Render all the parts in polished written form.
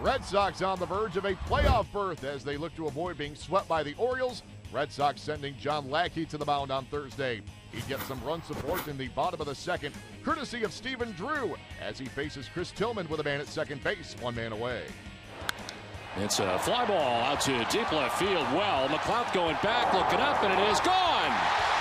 Red Sox on the verge of a playoff berth as they look to avoid being swept by the Orioles. Red Sox sending John Lackey to the mound on Thursday. He gets some run support in the bottom of the second, courtesy of Stephen Drew, as he faces Chris Tillman with a man at second base, one man away. It's a fly ball out to deep left field. Well, McLeod going back, looking up, and it is gone.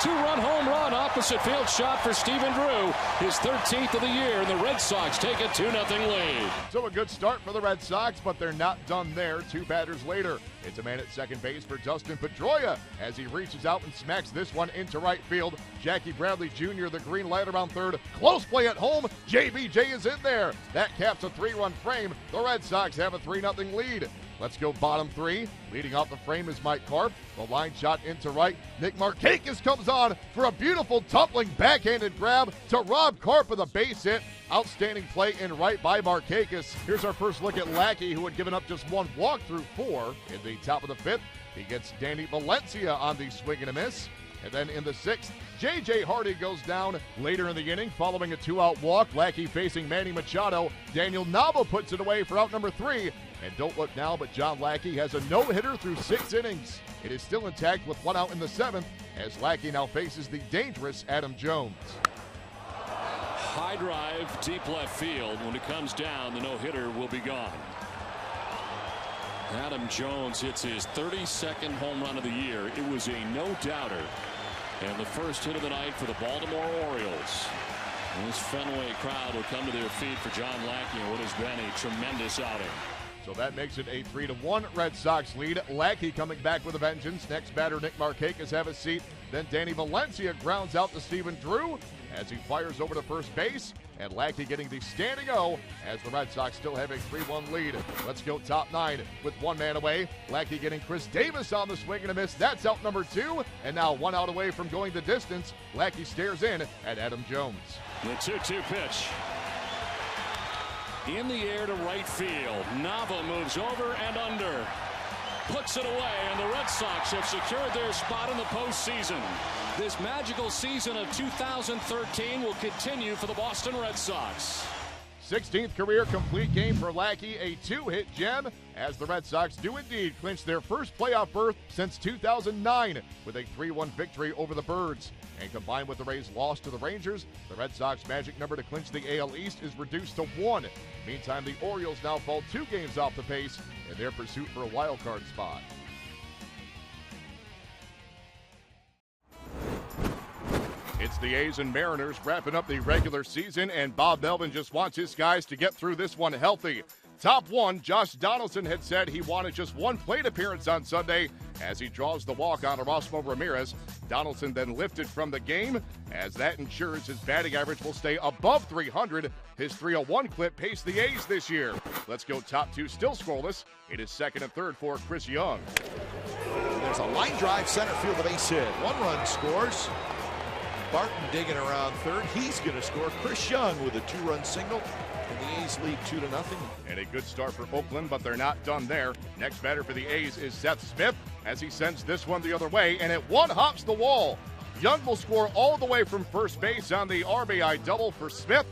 Two-run home run, opposite field shot for Stephen Drew. His 13th of the year, and the Red Sox take a 2-0 lead. So a good start for the Red Sox, but they're not done there. Two batters later, it's a man at second base for Dustin Pedroia as he reaches out and smacks this one into right field. Jackie Bradley Jr., the green light around third. Close play at home. JBJ is in there. That caps a 3-run frame. The Red Sox have a 3-0 lead. Let's go bottom three. Leading off the frame is Mike Karp. The line shot into right. Nick Markakis comes on for a beautiful tumbling backhanded grab to rob Karp of the base hit. Outstanding play in right by Markakis. Here's our first look at Lackey, who had given up just one walk through 4 in the top of the 5th. He gets Danny Valencia on the swing and a miss. And then in the 6th, J.J. Hardy goes down later in the inning following a 2-out walk. Lackey facing Manny Machado. Daniel Nava puts it away for out number 3. And don't look now, but John Lackey has a no-hitter through 6 innings. It is still intact with 1 out in the 7th as Lackey now faces the dangerous Adam Jones. High drive, deep left field. When it comes down, the no-hitter will be gone. Adam Jones hits his 32nd home run of the year. It was a no-doubter. And the first hit of the night for the Baltimore Orioles. And this Fenway crowd will come to their feet for John Lackey in what has been a tremendous outing. So that makes it a 3-1 Red Sox lead. Lackey coming back with a vengeance. Next batter, Nick Markakis, have a seat. Then Danny Valencia grounds out to Stephen Drew as he fires over to first base. And Lackey getting the standing O as the Red Sox still have a 3-1 lead. Let's go top 9 with 1 man away. Lackey getting Chris Davis on the swing and a miss. That's out number 2. And now 1 out away from going the distance. Lackey stares in at Adam Jones. The 2-2 pitch. In the air to right field. Nava moves over and under. Puts it away, and the Red Sox have secured their spot in the postseason. This magical season of 2013 will continue for the Boston Red Sox. 16th career complete game for Lackey, a 2-hit gem, as the Red Sox do indeed clinch their first playoff berth since 2009 with a 3-1 victory over the Birds. And combined with the Rays' loss to the Rangers, the Red Sox magic number to clinch the AL East is reduced to 1. Meantime, the Orioles now fall 2 games off the pace in their pursuit for a wild card spot. It's the A's and Mariners wrapping up the regular season, and Bob Melvin just wants his guys to get through this one healthy. Top 1, Josh Donaldson had said he wanted just 1 plate appearance on Sunday as he draws the walk on Erasmo Ramirez. Donaldson then lifted from the game as that ensures his batting average will stay above 300. His 301 clip paced the A's this year. Let's go top 2, still scoreless. It is 2nd and 3rd for Chris Young. There's a line drive center field of base hit. 1 run scores. Barton digging around third. He's going to score. Chris Young with a 2-run single. And the A's lead 2-0. And a good start for Oakland, but they're not done there. Next batter for the A's is Seth Smith as he sends this one the other way, and it one-hops the wall. Young will score all the way from first base on the RBI double for Smith.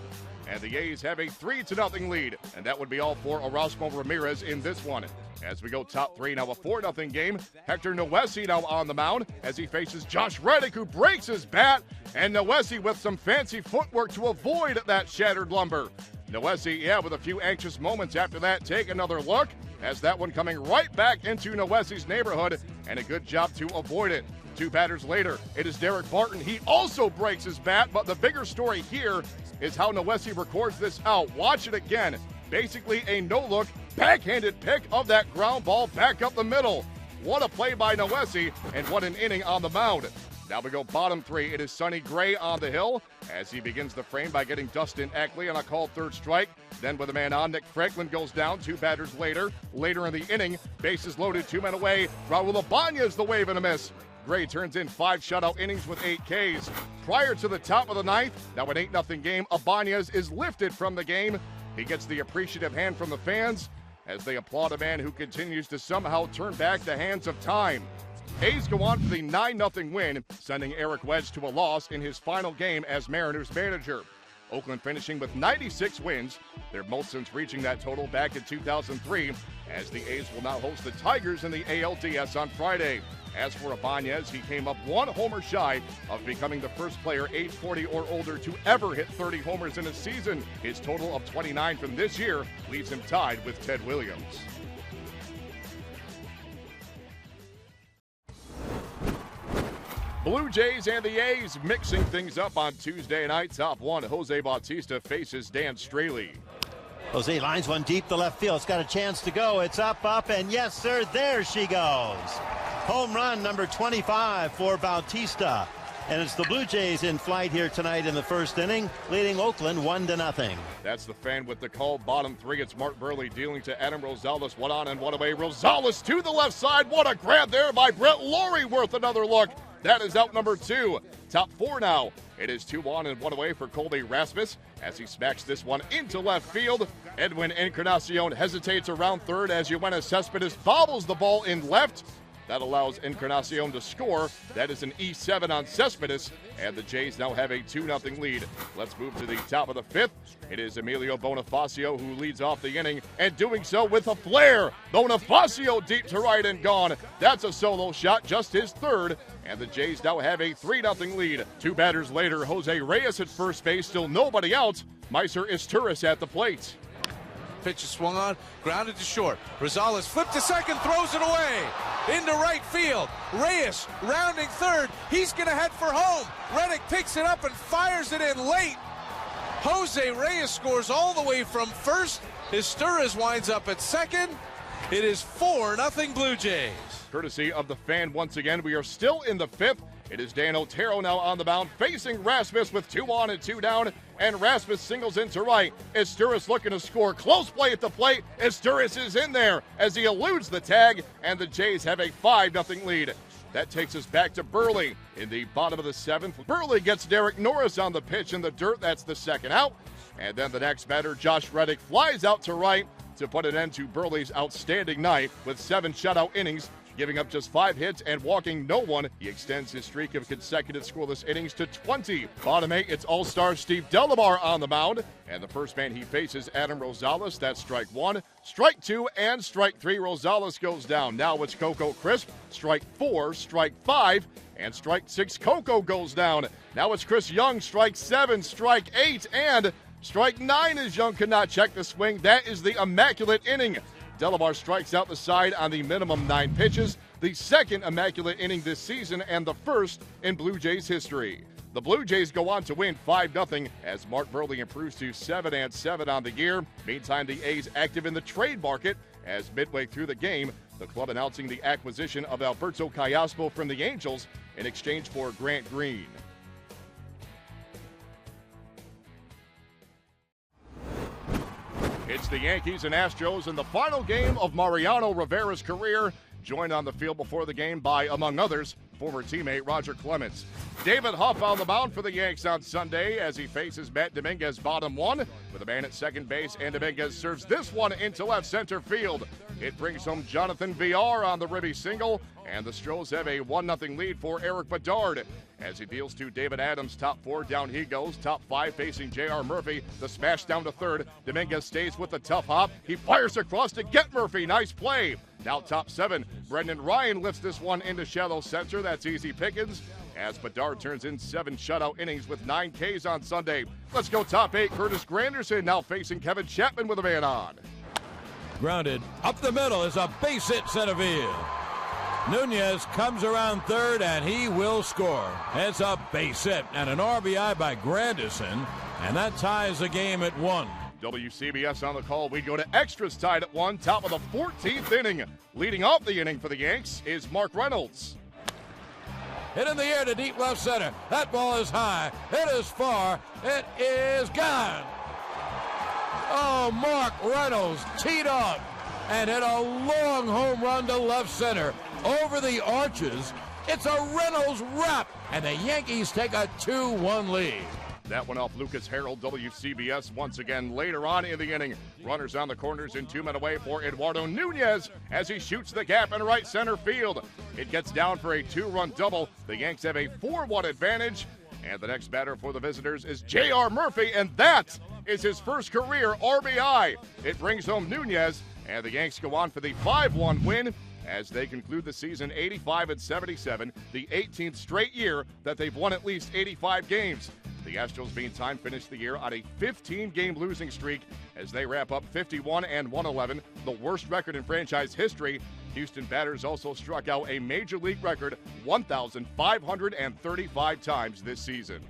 And the A's have a 3-0 lead. And that would be all for Erasmo Ramirez in this one. As we go top 3, now a 4-0 game. Hector Noesi now on the mound as he faces Josh Reddick, who breaks his bat. And Noesi with some fancy footwork to avoid that shattered lumber. Noesi, with a few anxious moments after that. Take another look as that one coming right back into Noesi's neighborhood. And a good job to avoid it. 2 batters later, it is Derek Barton. He also breaks his bat, but the bigger story here is how Noesi records this out. Watch it again. Basically a no-look, backhanded pick of that ground ball back up the middle. What a play by Noesi, and what an inning on the mound. Now we go bottom 3. It is Sonny Gray on the hill as he begins the frame by getting Dustin Eckley on a called 3rd strike. Then with a man on, Nick Franklin goes down 2 batters later. Later in the inning, bases loaded, 2 men away. Raul Ibanez the wave and a miss. Gray turns in 5 shutout innings with 8 Ks. Prior to the top of the 9th, now an 8-0 game, Ibanez is lifted from the game. He gets the appreciative hand from the fans as they applaud a man who continues to somehow turn back the hands of time. A's go on for the 9-0 win, sending Erik Wedge to a loss in his final game as Mariners manager. Oakland finishing with 96 wins, their most since reaching that total back in 2003, as the A's will now host the Tigers in the ALDS on Friday. As for Ibanez, he came up one homer shy of becoming the first player age 40 or older to ever hit 30 homers in a season. His total of 29 from this year leaves him tied with Ted Williams. Blue Jays and the A's mixing things up on Tuesday night. Top one, Jose Bautista faces Dan Straley. Jose lines one deep to left field. It's got a chance to go. It's up, and yes, sir, there she goes. Home run number 25 for Bautista. And it's the Blue Jays in flight here tonight in the first inning, leading Oakland 1-0. That's the fan with the call. Bottom three, it's Mark Burley dealing to Adam Rosales. One on and one away. Rosales to the left side. What a grab there by Brett Laurie, worth another look. That is out number two. Top four now. It is 2 on and 1 away for Colby Rasmus as he smacks this one into left field. Edwin Encarnacion hesitates around third as Yoenis Cespedes bobbles the ball in left. That allows Encarnacion to score. That is an E7 on Cespedes, and the Jays now have a 2-0 lead. Let's move to the top of the fifth. It is Emilio Bonifacio who leads off the inning, and doing so with a flare. Bonifacio deep to right and gone. That's a solo shot, just his third, and the Jays now have a 3-0 lead. Two batters later, Jose Reyes at first base, still nobody out. Meiser Isturis at the plate. Pitch is swung on, grounded to short. Rosales flipped to second, throws it away. Into right field. Reyes rounding third. He's going to head for home. Reddick picks it up and fires it in late. Jose Reyes scores all the way from first. Isturis winds up at second. It is 4-0 Blue Jays. Courtesy of the fan once again, we are still in the fifth. It is Dan Otero now on the mound, facing Rasmus with 2 on and 2 down, and Rasmus singles into right. Isturis looking to score. Close play at the plate. Isturis is in there as he eludes the tag, and the Jays have a 5-0 lead. That takes us back to Burley in the bottom of the seventh. Burley gets Derek Norris on the pitch in the dirt. That's the second out. And then the next batter, Josh Reddick, flies out to right to put an end to Burley's outstanding night with 7 shutout innings, giving up just 5 hits and walking no one. He extends his streak of consecutive scoreless innings to 20. Bottom 8, it's all-star Steve Delamar on the mound. And the first man he faces, Adam Rosales. That's strike 1, strike 2, and strike 3. Rosales goes down. Now it's Coco Crisp. Strike 4, strike 5, and strike 6. Coco goes down. Now it's Chris Young. Strike 7, strike 8, and strike 9 as Young could not check the swing. That is the immaculate inning. Delamar strikes out the side on the minimum 9 pitches, the second immaculate inning this season and the first in Blue Jays history. The Blue Jays go on to win 5-0 as Mark Burley improves to 7-7 on the year. Meantime, the A's active in the trade market as midway through the game, the club announcing the acquisition of Alberto Callaspo from the Angels in exchange for Grant Green. It's the Yankees and Astros in the final game of Mariano Rivera's career, joined on the field before the game by, among others, former teammate Roger Clemens. David Huff on the mound for the Yanks on Sunday as he faces Matt Dominguez bottom 1 with a man at second base, and Dominguez serves this one into left center field. It brings home Jonathan Villar on the ribby single, and the Stros have a 1-0 lead for Erik Bedard. As he deals to David Adams, top 4, down he goes. Top 5 facing J.R. Murphy. The smash down to third. Dominguez stays with the tough hop. He fires across to get Murphy. Nice play. Now top 7. Brendan Ryan lifts this one into shallow center. That's easy pickings. As Bedard turns in 7 shutout innings with 9 Ks on Sunday. Let's go top 8. Curtis Granderson now facing Kevin Chapman with a man on. Grounded up the middle is a base hit center field. Nunez comes around third, and he will score. It's a base hit and an RBI by Granderson, and that ties the game at 1. WCBS on the call. We go to extras tied at 1, top of the 14th inning. Leading off the inning for the Yanks is Mark Reynolds. Hit in the air to deep left center. That ball is high. It is far. It is gone. Oh, Mark Reynolds teed up and hit a long home run to left center. Over the arches, it's a Reynolds wrap, and the Yankees take a 2-1 lead. That one off Lucas Harrell, WCBS once again later on in the inning. Runners on the corners and 2 men away for Eduardo Nunez as he shoots the gap in right center field. It gets down for a 2-run double. The Yanks have a 4-1 advantage. And the next batter for the visitors is J.R. Murphy, and that is his first career RBI. It brings home Nunez, and the Yanks go on for the 5-1 win as they conclude the season 85-77, the 18th straight year that they've won at least 85 games. The Astros, meantime, finished the year on a 15-game losing streak as they wrap up 51-111, the worst record in franchise history. Houston batters also struck out a major league record 1,535 times this season.